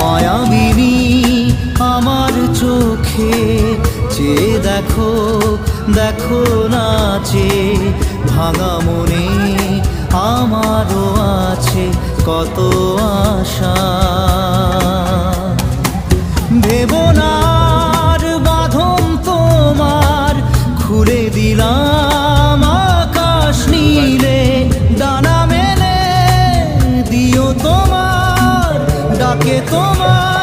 মায়াবিনী আমার চোখে চেয়ে দেখো, দেখো নাচে ভাঙা মনে আমারও আছে কত আশা। ভেবনার বাঁধন তোমার খুলে দিলাম আকাশ নীলে, ডানা মেলে দিও তোমার ডাকে তোমার